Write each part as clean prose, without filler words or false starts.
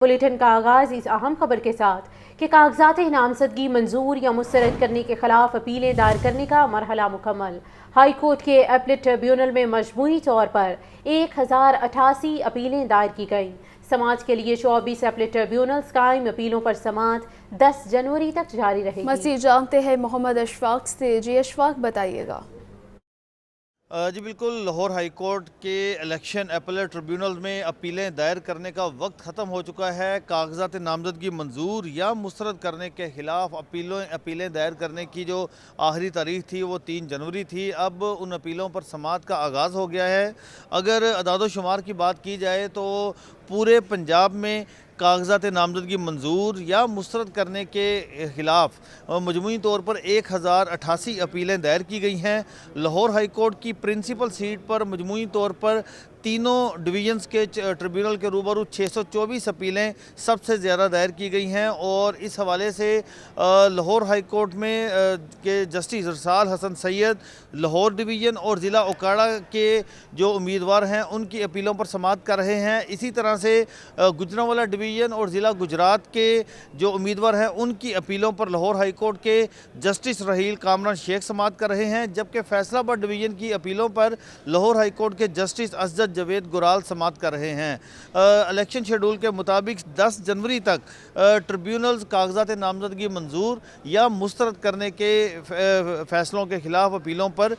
Bulletin का आगाज इस अहम खबर के साथ कि कागजात नामजदगी मंजूर या मुस्तरद करने के खिलाफ अपीलें दायर करने का मरहला मुकम्मल। हाई कोर्ट के अपीलेट ट्रिब्यूनल में मजमूई तौर पर 1088 अपीलें दायर की गईं। समाज के लिए 24 अपीलेट ट्रिब्यूनल्स कायम, अपीलों पर समाअत 10 जनवरी तक जारी रहेगी। मज़ीद जानते हैं मोहम्मद अशफाक से। जी अशफाक, बताइएगा। जी बिल्कुल, लाहौर हाई कोर्ट के इलेक्शन अपीलेट ट्रिब्यूनल में अपीलें दायर करने का वक्त ख़त्म हो चुका है। कागजात नामजदगी मंजूर या मुस्तरद करने के ख़िलाफ़ अपीलें दायर करने की जो आखिरी तारीख थी वो 3 जनवरी थी। अब उन अपीलों पर समाअत का आगाज़ हो गया है। अगर अदाद शुमार की बात की जाए तो पूरे पंजाब में कागजात नामजदगी मंजूर या मुस्तरद करने के ख़िलाफ़ मजमूई तौर पर 1088 अपीलें दायर की गई हैं। लाहौर हाई कोर्ट की प्रिंसिपल सीट पर मजमूई तौर पर तीनों डिवीज़न्स के ट्रिब्यूनल के रूबरू 624 अपीलें सबसे ज़्यादा दायर की गई हैं। और इस हवाले से लाहौर हाई कोर्ट में के जस्टिस रसाल हसन सैयद लाहौर डिवीज़न और ज़िला ओकाड़ा के जो उम्मीदवार हैं उनकी अपीलों पर समाअत कर रहे हैं। इसी तरह से गुजरांवाला डिवीज़न और ज़िला गुजरात के जो उम्मीदवार हैं उनकी अपीलों पर लाहौर हाई कोर्ट के जस्टिस रहील कामरान शेख समाअत कर रहे हैं। जबकि फैसलाबाद डिवीज़न की अपीलों पर लाहौर हाई कोर्ट के जस्टिस असद जवेद गुराल समाअत कर रहे हैं। इलेक्शन शेड्यूल के मुताबिक 10 जनवरी तक ट्रिब्यूनल्स कागजात नामजदगी मंजूर या मुस्तरद करने के फैसलों के खिलाफ अपीलों पर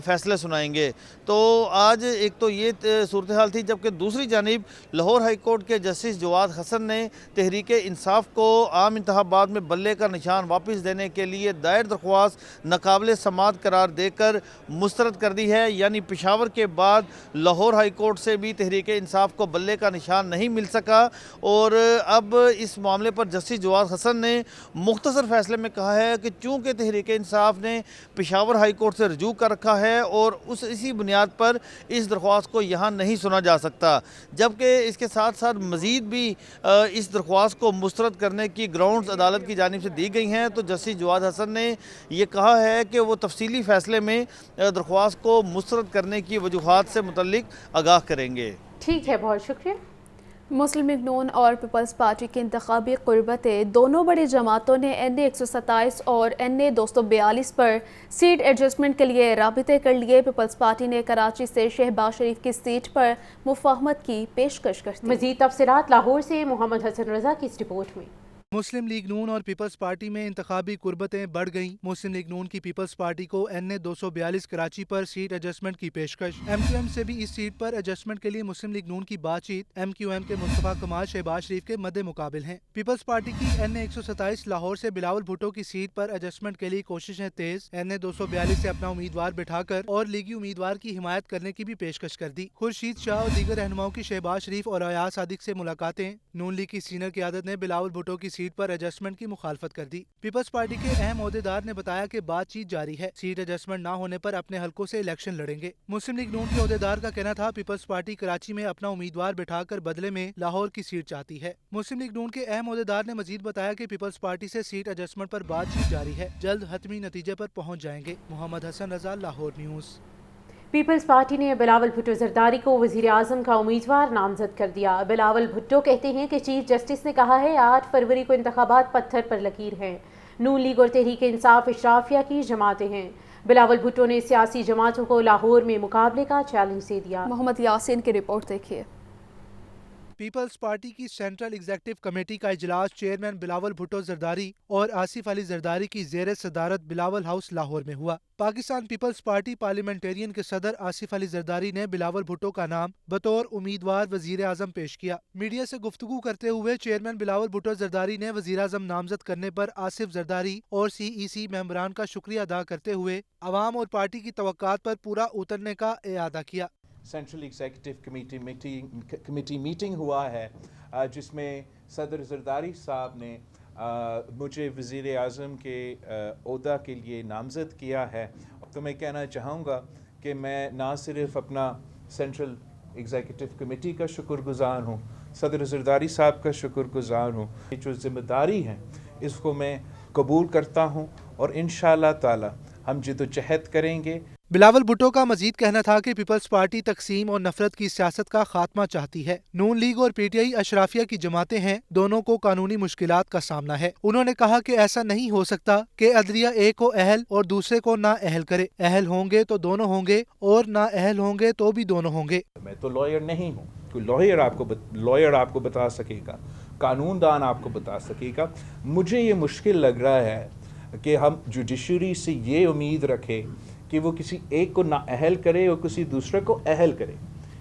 फैसले सुनाएंगे। तो आज एक तो ये सूरत हाल थी, जबकि दूसरी जानिब लाहौर हाई कोर्ट के जस्टिस जवाद हसन ने तहरीक इंसाफ को आम इंतखाबात में बल्ले का निशान वापस देने के लिए दायर दरख्वास्त नाकाबिले समाअत करार देकर मुस्तरद कर दी है। यानी पेशावर के बाद लाहौर हाई कोर्ट से भी तहरीक इंसाफ को बल्ले का निशान नहीं मिल सका। और अब इस मामले पर जस्टिस जवाद हसन ने मुख्तसर फैसले में कहा है कि चूँकि तहरीक इंसाफ ने पेशावर हाई कोर्ट से रजू कर रखा है और इसी बुनियाद पर इस दरख्वास्त को यहाँ नहीं सुना जा सकता। जबकि इसके साथ साथ मज़ीद भी इस दरख्वास्त को मुस्तरद करने की ग्राउंड्स अदालत की जानिब से दी गई हैं। तो जस्टिस जवाद हसन ने ये कहा है कि वो तफसीली फ़ैसले में दरख्वास्त को मुस्तरद करने की वजूहात से मुतल्लिक आगाह करेंगे। ठीक है, बहुत शुक्रिया। मुस्लिम लीग नून और पीपल्स पार्टी की इंतखाबी कुर्बतें दोनों बड़ी जमातों ने NA 127 और NA 242 पर सीट एडजस्टमेंट के लिए राबिते कर लिए। पीपल्स पार्टी ने कराची से शहबाज शरीफ की सीट पर मुफाहमत की पेशकश कर दी। मज़ीद तफसीलात लाहौर से मोहम्मद हसन रजा की इस रिपोर्ट में। मुस्लिम लीग नून और पीपल्स पार्टी में इंतखाबी कुर्बतें बढ़ गईं। मुस्लिम लीग नून की पीपल्स पार्टी को NA 242 कराची पर सीट एडजस्टमेंट की पेशकश। MQM से भी इस सीट पर एडजस्टमेंट के लिए मुस्लिम लीग नून की बातचीत MQM के मुस्तफा कमाल शहबाज शरीफ के मद्दे मुकाबिल हैं। पीपल्स पार्टी की NA 127 लाहौर से बिलावल भुट्टो की सीट पर एडजस्टमेंट के लिए कोशिशें तेज। NA 242 से अपना उम्मीदवार बिठाकर और लीगी उम्मीदवार की हिमायत करने की भी पेशकश कर दी। खुर्शीद शाह और दीगर रहनुमाओं की शहबाज शरीफ और अयाज सादिक से मुलाकातें। नून लीग की सीनियर क़यादत ने बिलावल भुट्टो की सीट पर एडजस्टमेंट की मुखालफत कर दी। पीपल्स पार्टी के अहम ओहदेदार ने बताया कि बातचीत जारी है, सीट एडजस्टमेंट न होने पर अपने हलकों से इलेक्शन लड़ेंगे। मुस्लिम लीग नून के ओहदेदार का कहना था पीपल्स पार्टी कराची में अपना उम्मीदवार बिठाकर बदले में लाहौर की सीट चाहती है। मुस्लिम लीग नून के अहम ओहदेदार ने मजीद बताया कि पीपल्स पार्टी से सीट एडजस्टमेंट पर बातचीत जारी है, जल्द हतमी नतीजे पर पहुँच जाएंगे। Mohammad Hasan Raza, Lahore news. Peoples party ने बिलावल भुट्टो जरदारी को वज़ीर आज़म का उम्मीदवार नामजद कर दिया। बिलावल भुट्टो कहते हैं कि चीफ जस्टिस ने कहा है 8 फरवरी को इंतखाबात पत्थर पर लकीर हैं। नून लीग और तहरीक इंसाफ इशराफिया की जमातें हैं। बिलावल भुट्टो ने सियासी जमातों को लाहौर में मुकाबले का चैलेंज दे दिया। मोहम्मद यासीन की रिपोर्ट देखिए। पीपल्स पार्टी की सेंट्रल एग्जीक्यूटिव कमेटी का इजलास चेयरमैन बिलावल भुट्टो जरदारी और आसिफ अली जरदारी की ज़ेर सदारत बिलावल हाउस लाहौर में हुआ। पाकिस्तान पीपल्स पार्टी पार्लियामेंटेरियन के सदर आसिफ अली जरदारी ने बिलावल भुट्टो का नाम बतौर उम्मीदवार वजीर आजम पेश किया। मीडिया से गुफ्तगू करते हुए चेयरमैन बिलावल भुट्टो जरदारी ने वजीर आजम नामजद करने पर आसिफ जरदारी और CEC मेंबरान का शुक्रिया अदा करते हुए अवाम और पार्टी की तवक्कात पर पूरा उतरने का इरादा किया। सेंट्रल एग्जीक्यूटिव कमेटी मीटिंग हुआ है जिसमें सदर जरदारी साहब ने मुझे वज़ीर आज़म के ओहदा के लिए नामज़द किया है। तो मैं कहना चाहूँगा कि मैं ना सिर्फ अपना सेंट्रल एग्जीक्यूटिव कमेटी का शुक्रगुज़ार हूँ, सदर जरदारी साहब का शुक्रगुज़ार हूँ। ये जो ज़िम्मेदारी है इसको मैं कबूल करता हूँ और इंशाअल्लाह ताला हम जिद्दोजहद करेंगे। बिलावल भुट्टो का मजीद कहना था कि पीपल्स पार्टी तकसीम और नफरत की सियासत का खात्मा चाहती है। नून लीग और पीटीआई अशराफिया की जमातें हैं, दोनों को कानूनी मुश्किलात का सामना है। उन्होंने कहा कि ऐसा नहीं हो सकता कि अदलिया एक को अहल और दूसरे को ना अहल करे। अहल होंगे तो दोनों होंगे और ना अहल होंगे तो भी दोनों होंगे। मैं तो लॉयर नहीं हूँ, कोई लॉयर आपको बता सकेगा, कानूनदान आपको बता सकेगा। मुझे ये मुश्किल लग रहा है कि हम जुडिशरी से ये उम्मीद रखें कि वो किसी एक को ना अहल करे और किसी दूसरे को अहल करे।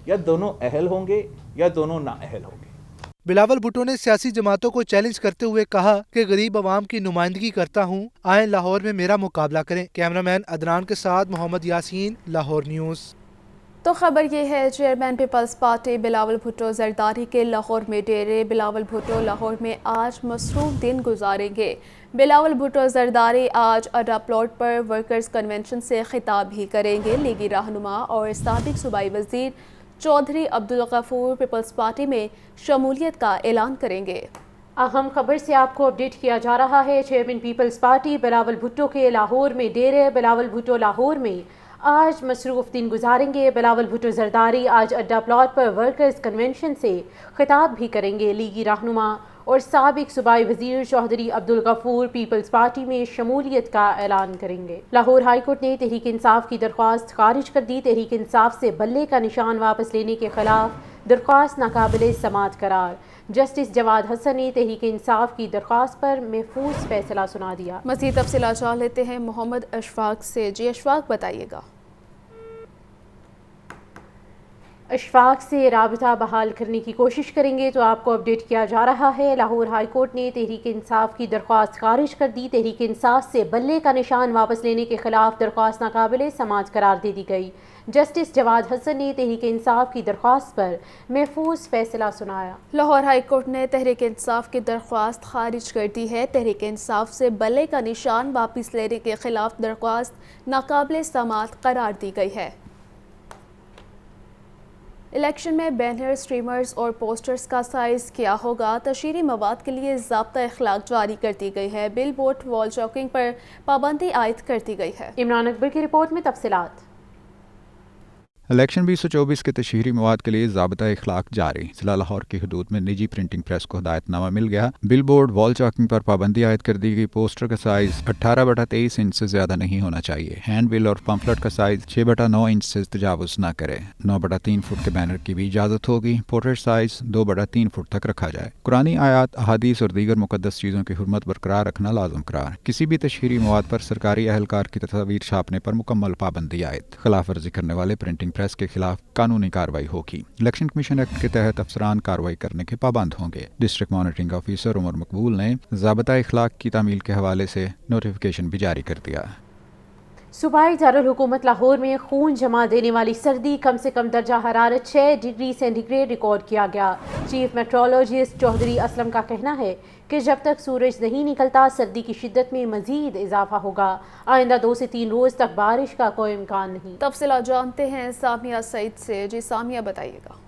या दोनों अहल होंगे या दोनों ना अहल होंगे। बिलावल भुट्टो ने सियासी जमातों को चैलेंज करते हुए कहा कि गरीब आवाम की नुमाइंदगी करता हूँ, आए लाहौर में मेरा मुकाबला करें। कैमरामैन अदनान के साथ मोहम्मद यासीन, लाहौर न्यूज़। तो खबर ये है, chairman Peoples Party Bilawal Bhutto Zardari के लाहौर में डेरे। बिलावल भुट्टो लाहौर में आज मसरूफ दिन गुजारेंगे। बिलावल भुट्टो जरदारी आज अड्डा प्लॉट पर वर्कर्स कन्वेंशन से खिताब भी करेंगे। लीगी रहनुमा और साबिक सूबाई वजीर चौधरी अब्दुल गफूर पीपल्स पार्टी में शमूलियत का ऐलान करेंगे। अहम खबर से आपको अपडेट किया जा रहा है। Chairman Peoples Party Bilawal Bhutto के लाहौर में डेरे। बिलावल भुट्टो लाहौर में आज मसरूफ दिन गुजारेंगे। बिलावल भुट्टो जरदारी आज अड्डा प्लॉट पर वर्कर्स कन्वेंशन से खिताब भी करेंगे। लीगी रहनुमा और साबिक सूबाई वजीर चौधरी अब्दुल गफूर पीपल्स पार्टी में शमूलियत का ऐलान करेंगे। लाहौर हाई कोर्ट ने तहरीक इंसाफ की दरख्वास्त खारिज कर दी। तहरीक इंसाफ से बल्ले का निशान वापस लेने के खिलाफ दरख्वास्त नाकाबिले समाअत करार। जस्टिस जवाद हसन ने तहरीक इंसाफ की दरख्वास्त पर महफूज फैसला सुना दिया। मज़ीद तफसीलात जान लेते हैं मोहम्मद अशफाक से। जी अशफाक, बताइएगा। अशफाक से राबिता बहाल करने की कोशिश करेंगे तो आपको अपडेट किया जा रहा है। लाहौर हाई कोर्ट ने तहरीक इंसाफ की दरख्वास्त खारिज कर दी। तहरीक इंसाफ से बल्ले का निशान वापस लेने के खिलाफ दरख्वास्त नाकाबिले समाअत करार दे दी गई। जस्टिस जवाद हसन ने तहरीक इंसाफ की दरख्वास्त पर महफूज फैसला सुनाया। लाहौर हाई कोर्ट ने तहरीक इंसाफ की दरख्वास्त खारिज कर दी है। तहरीक इंसाफ से बल्ले का निशान वापस लेने के खिलाफ दरख्वास्त नाकाबिले समाअत करार दी गई है। इलेक्शन में बैनर, स्ट्रीमर्स और पोस्टर्स का साइज़ क्या होगा? तशहीरी मवाद के लिए ज़ाब्ता इखलाक जारी कर दी गई है। बिल बोर्ड वॉल चॉकिंग पर पाबंदी आयद कर दी गई है। इमरान अकबर की रिपोर्ट में तफसीलात। इलेक्शन 2024 के तशहीरी मवाद के लिए ज़ाब्ता इखलाक जारी। ज़िला लाहौर की हदूद में निजी प्रिंटिंग प्रेस को हिदायतनामा मिल गया। बिल बोर्ड वॉल चॉकिंग पर पाबंदी आयद कर दी गई। पोस्टर का साइज़ 18/23 इंच से ज़्यादा नहीं होना चाहिए। हैंड बिल और पम्फलेट का साइज़ 6/9 इंच से तजावुज़ न करे। 9/3 फुट के बैनर की भी इजाज़त होगी। पोर्ट्रेट साइज़ 2/3 फुट तक रखा जाए। कुरानी आयात, अहादीस और दीगर मुकद्दस चीज़ों की हुर्मत बरकरार रखना लाजम करार। किसी भी तशहीरी मवाद पर सरकारी अहलकार की तस्वीर छापने पर मुकम्मल पाबंदी आयद। खिलाफ वर्जी करने वाले प्रिंटिंग प्रेस के खिलाफ कानूनी कार्रवाई होगी। इलेक्शन कमीशन एक्ट के तहत अफसरान कार्रवाई करने के पाबंद होंगे। डिस्ट्रिक्ट मॉनिटरिंग ऑफिसर उमर मकबूल ने ज़ाब्ता इखलाक की तामील के हवाले से नोटिफिकेशन भी जारी कर दिया। सूबाई दारुल हुकूमत लाहौर में खून जमा देने वाली सर्दी, कम से कम दर्जा हरारत 6 डिग्री सेंटीग्रेड रिकॉर्ड किया गया। चीफ मेट्रोलॉजिस्ट चौधरी असलम का कहना है कि जब तक सूरज नहीं निकलता सर्दी की शिद्दत में मजीद इजाफा होगा। आइंदा 2 से 3 रोज तक बारिश का कोई इम्कान नहीं। तफसीलात जानते हैं सामिया सईद से। जी सामिया, बताइएगा।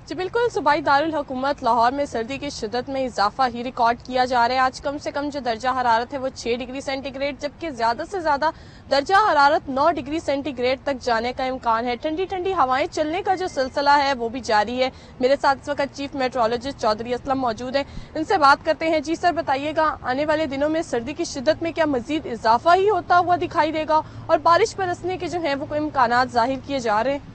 जी बिल्कुल, सूबाई दारुल हुकूमत लाहौर में सर्दी की शिद्दत में इजाफा ही रिकॉर्ड किया जा रहा है। आज कम से कम जो दर्जा हरारत है वो 6 डिग्री सेंटीग्रेड, जबकि ज़्यादा से ज़्यादा दर्जा हरारत 9 डिग्री सेंटीग्रेड तक जाने का इम्कान है। ठंडी ठंडी हवाएं चलने का जो सिलसिला है वो भी जारी है। मेरे साथ इस वक्त चीफ मेट्रोलॉजिस्ट चौधरी असलम मौजूद हैं, इनसे बात करते हैं। जी सर, बताइएगा, आने वाले दिनों में सर्दी की शिद्दत में क्या मजीद इजाफा ही होता हुआ दिखाई देगा और बारिश बरसने के जो है वो इम्कान जाहिर किए जा रहे हैं?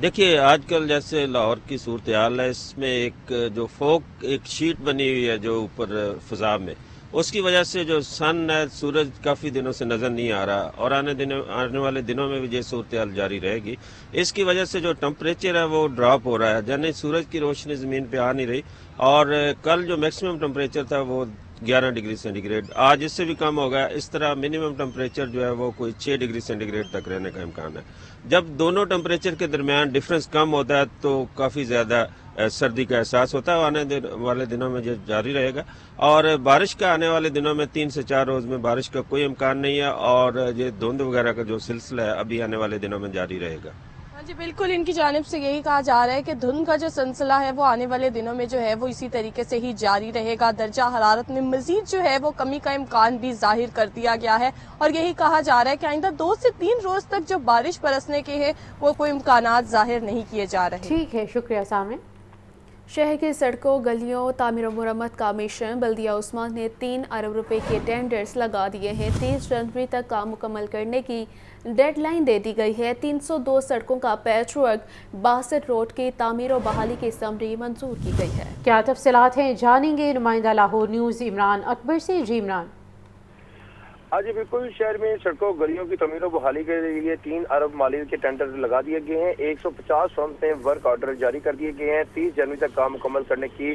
देखिए, आजकल जैसे लाहौर की सूरत हाल है, इसमें एक जो फोक एक शीट बनी हुई है जो ऊपर फिजा में, उसकी वजह से जो सन है, सूरज काफ़ी दिनों से नज़र नहीं आ रहा और आने वाले दिनों में भी ये सूरत हाल जारी रहेगी। इसकी वजह से जो टेम्परेचर है वो ड्रॉप हो रहा है, यानी सूरज की रोशनी ज़मीन पे आ नहीं रही। और कल जो मैक्सिमम टेम्परेचर था वो 11 डिग्री सेंटीग्रेड, आज इससे भी कम होगा। इस तरह मिनिमम टेम्परेचर जो है वो कोई 6 डिग्री सेंटीग्रेड तक रहने का इम्कान है। जब दोनों टेम्परेचर के दरमियान डिफरेंस कम होता है तो काफ़ी ज़्यादा सर्दी का एहसास होता है। आने वाले दिनों में ये जारी रहेगा और बारिश का आने वाले दिनों में 3 से 4 रोज में बारिश का कोई इम्कान नहीं है और ये धुंध वगैरह का जो सिलसिला है अभी आने वाले दिनों में जारी रहेगा। जी बिल्कुल, इनकी जानिब से यही कहा जा रहा है कि धुंध का जो सिलसिला है वो आने वाले दिनों में जो है वो इसी तरीके से ही जारी रहेगा। दर्जा हरारत में मजीद जो है वो कमी का इम्कान भी जाहिर कर दिया गया है और यही कहा जा रहा है कि आइंदा 2 से 3 रोज तक जो बारिश बरसने के हैं वो कोई इम्कानात जाहिर नहीं किए जा रहे। ठीक है, शुक्रिया सामने। शहर की सड़कों, गलियों, तामीर और मुरम्मत का मिशन बल्दिया उस्मान ने 3 अरब रुपए के टेंडर्स लगा दिए हैं। 30 जनवरी तक काम मुकम्मल करने की डेडलाइन दे दी गई है। 302 सड़कों का पैच वर्क, 62 रोड की तामीर और बहाली की समरी मंजूर की गई है। क्या तफसीलात हैं, जानेंगे नुमाइंदा लाहौर न्यूज़ इमरान अकबर से। जी इमरान। आज बिल्कुल शहर में सड़कों गलियों की तमीर और बहाली के लिए 3 अरब माली के टेंडर लगा दिए गए हैं। 150 फर्म में वर्क ऑर्डर जारी कर दिए गए हैं। 30 जनवरी तक काम मुकम्मल करने की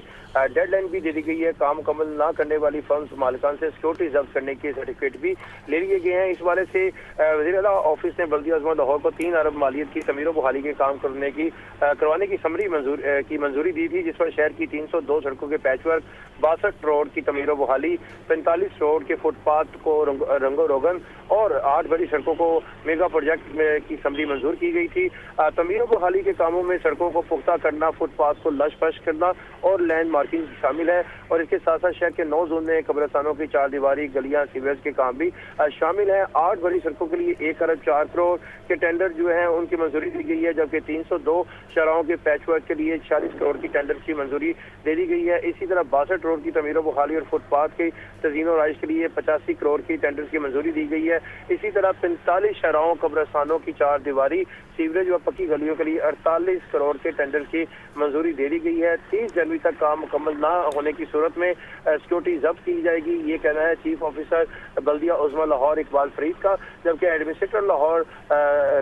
डेडलाइन भी दे दी गई है। काम मुकम्मल ना करने वाली फर्म्स मालिकान से सिक्योरिटी जब्त करने के सर्टिफिकेट भी ले लिए गए हैं। इस वाले से वज़ीर आला ऑफिस ने बल्दिया उस्मान लाहौर को 3 अरब मालियत की तमीर और बहाली के काम करवाने की समरी मंजूरी दी थी, जिस पर शहर की 302 सड़कों के पैच वर्क, 62 रोड की तमीर और बहाली, 45 रोड के फुटपाथ को रंगो रोगन और 8 बड़ी सड़कों को मेगा प्रोजेक्ट की समरी मंजूर की गई थी। तमीर और बहाली के कामों में सड़कों को पुख्ता करना, फुटपाथ को लश फश करना और लैंड मार्किंग शामिल है और इसके साथ साथ शहर के 9 जोन में कब्रिस्तानों की 4 दीवारी, गलियां, सीवरेज के काम भी शामिल है। 8 बड़ी सड़कों के लिए 1 अरब 4 करोड़ के टेंडर जो है उनकी मंजूरी दी गई है, जबकि 302 शहरों के पैच वर्क के लिए 40 करोड़ की टेंडर की मंजूरी दे दी गई है। इसी तरह 62 रोड की तमीर और बहाली और फुटपाथ की तज़ीन और राइश के लिए 85 करोड़ की टेंडर की मंजूरी दी गई है। इसी तरह 45 शहरों, कब्रिस्तानों की 4 दीवारी, सीवरेज व पक्की गलियों के लिए 48 करोड़ के टेंडर की मंजूरी दे दी गई है। 30 जनवरी तक काम मुकम्मल ना होने की सूरत में सिक्योरिटी जब्त की जाएगी, ये कहना है चीफ ऑफिसर बल्दिया उस्मान लाहौर इकबाल फरीद का, जबकि एडमिनिस्ट्रेटर लाहौर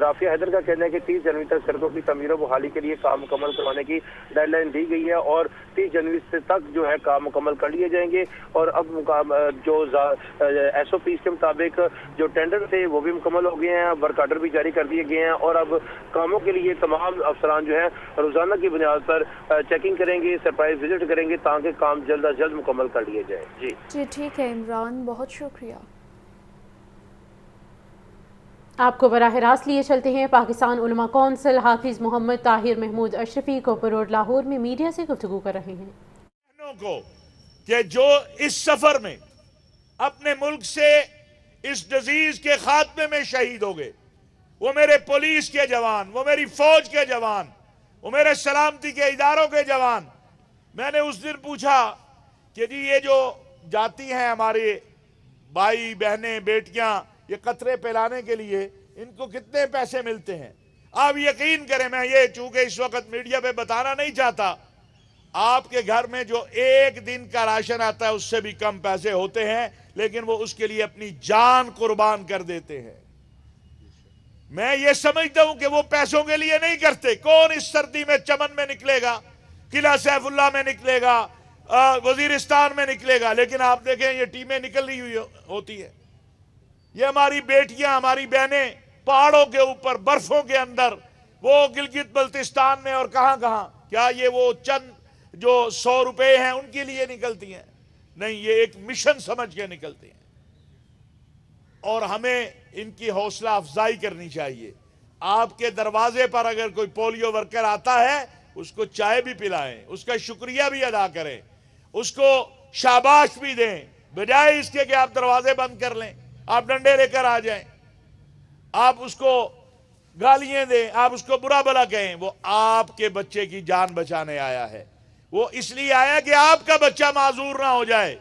राफिया हैदर का कहना है कि 30 जनवरी तक सड़कों की तमीर व बहाली के लिए काम मुकम्मल करवाने की डेडलाइन दी गई है और 30 जनवरी तक जो है काम मुकम्मल कर लिए जाएंगे। और अब जो SOPs के मुताबिक जो टेंडर थे वो भी मुकम्मल हो गए हैं, वर्क ऑर्डर भी जारी कर दिए गए हैं और अब कामों के लिए तमाम अफसरान जो है रोजाना की बुनियाद पर चेकिंग करेंगे, सरप्राइज विजिट करेंगे ताकि काम जल्द अज जल्द मुकम्मल कर लिए जाए। जी ठीक है इमरान, बहुत शुक्रिया। आपको बराह रास्त लिए चलते हैं। पाकिस्तान उलमा कौंसिल हाफिज मोहम्मद ताहिर महमूद अशरफी कोपर रोड लाहौर में मीडिया से गुफ्तगू कर रहे हैं। को कि जो इस सफर में अपने मुल्क से इस डिजीज के खात्मे में शहीद हो गए, वो मेरे पुलिस के जवान, वो मेरी फौज के जवान, वो मेरे सलामती के इदारों के जवान। मैंने उस दिन पूछा कि जी ये जो जाती हैं हमारे भाई बहनें बेटियां ये कतरे फैलाने के लिए इनको कितने पैसे मिलते हैं? आप यकीन करें, मैं ये चूंकि इस वक्त मीडिया पे बताना नहीं चाहता, आपके घर में जो एक दिन का राशन आता है उससे भी कम पैसे होते हैं, लेकिन वो उसके लिए अपनी जान कुर्बान कर देते हैं। मैं ये समझता हूं कि वो पैसों के लिए नहीं करते। कौन इस सर्दी में चमन में निकलेगा, किला सैफुल्ला में निकलेगा, वजीरिस्तान में निकलेगा, लेकिन आप देखें ये टीमें निकल रही हुई होती है। ये हमारी बेटियां, हमारी बहनें पहाड़ों के ऊपर, बर्फों के अंदर, वो गिलगित बल्तिस्तान में और कहां कहां, क्या ये वो चंद जो 100 रुपए हैं उनके लिए निकलती हैं? नहीं, ये एक मिशन समझ के निकलती हैं और हमें इनकी हौसला अफजाई करनी चाहिए। आपके दरवाजे पर अगर कोई पोलियो वर्कर आता है उसको चाय भी पिलाएं, उसका शुक्रिया भी अदा करें, उसको शाबाश भी दें, बजाय इसके कि आप दरवाजे बंद कर लें, आप डंडे लेकर आ जाएं, आप उसको गालियां दें, आप उसको बुरा भला कहें। वो आपके बच्चे की जान बचाने आया है, वो इसलिए आया कि आपका बच्चा माजूर ना हो जाए।